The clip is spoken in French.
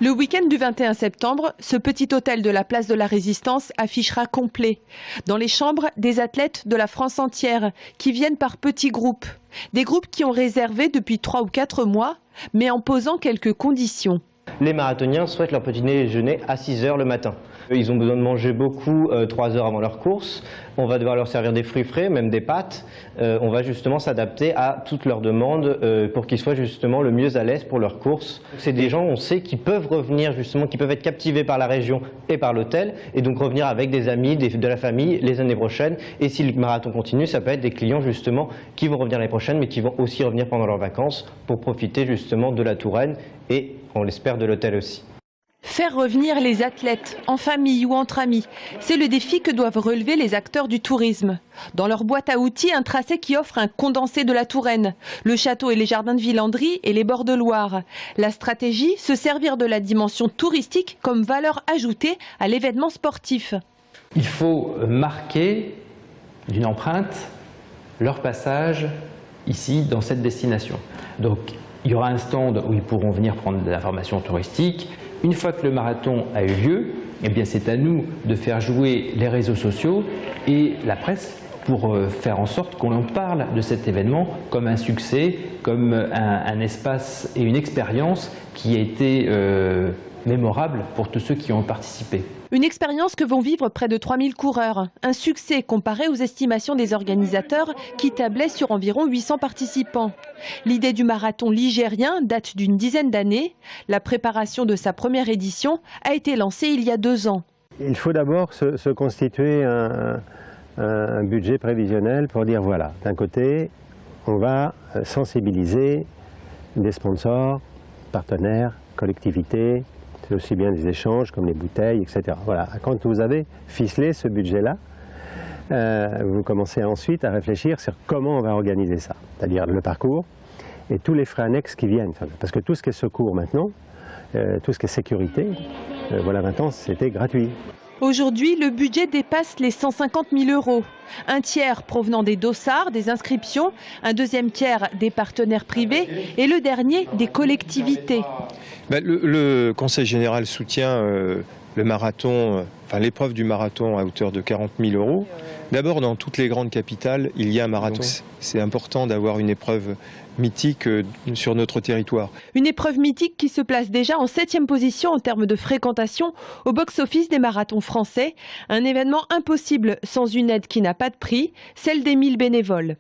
Le week-end du 21 septembre, ce petit hôtel de la place de la Résistance affichera complet. Dans les chambres, des athlètes de la France entière qui viennent par petits groupes. Des groupes qui ont réservé depuis 3 ou 4 mois, mais en posant quelques conditions. Les marathoniens souhaitent leur petit déjeuner à 6 h le matin. Ils ont besoin de manger beaucoup 3 heures avant leur course. On va devoir leur servir des fruits frais, même des pâtes. On va justement s'adapter à toutes leurs demandes pour qu'ils soient justement le mieux à l'aise pour leur course. C'est des gens, on sait, qui peuvent revenir justement, qui peuvent être captivés par la région et par l'hôtel et donc revenir avec des amis, de la famille les années prochaines. Et si le marathon continue, ça peut être des clients justement qui vont revenir l'année prochaine mais qui vont aussi revenir pendant leurs vacances pour profiter justement de la Touraine et, on l'espère, de l'hôtel aussi. Faire revenir les athlètes, en famille ou entre amis, c'est le défi que doivent relever les acteurs du tourisme. Dans leur boîte à outils, un tracé qui offre un condensé de la Touraine, le château et les jardins de Villandry et les bords de Loire. La stratégie, se servir de la dimension touristique comme valeur ajoutée à l'événement sportif. Il faut marquer d'une empreinte leur passage ici dans cette destination. Donc il y aura un stand où ils pourront venir prendre de l'information touristique. Une fois que le marathon a eu lieu, eh bien c'est à nous de faire jouer les réseaux sociaux et la presse pour faire en sorte qu'on en parle de cet événement comme un succès, comme un espace et une expérience qui a été mémorable pour tous ceux qui ont participé. Une expérience que vont vivre près de 3000 coureurs. Un succès comparé aux estimations des organisateurs qui tablaient sur environ 800 participants. L'idée du marathon ligérien date d'une dizaine d'années. La préparation de sa première édition a été lancée il y a 2 ans. Il faut d'abord se constituer un budget prévisionnel pour dire voilà, d'un côté, on va sensibiliser des sponsors, partenaires, collectivités, c'est aussi bien des échanges comme les bouteilles, etc. Voilà. Quand vous avez ficelé ce budget-là, vous commencez ensuite à réfléchir sur comment on va organiser ça, c'est-à-dire le parcours et tous les frais annexes qui viennent. Parce que tout ce qui est secours maintenant, tout ce qui est sécurité, voilà, maintenant c'était gratuit. Aujourd'hui, le budget dépasse les 150 000 €. Un tiers provenant des dossards, des inscriptions, un deuxième tiers des partenaires privés et le dernier des collectivités. Le Conseil général soutient le marathon, l'épreuve du marathon à hauteur de 40 000 €. D'abord, dans toutes les grandes capitales, il y a un marathon. C'est important d'avoir une épreuve mythique sur notre territoire. Une épreuve mythique qui se place déjà en 7e position en termes de fréquentation au box-office des marathons français. Un événement impossible sans une aide qui n'a pas de prix, celle des 1000 bénévoles.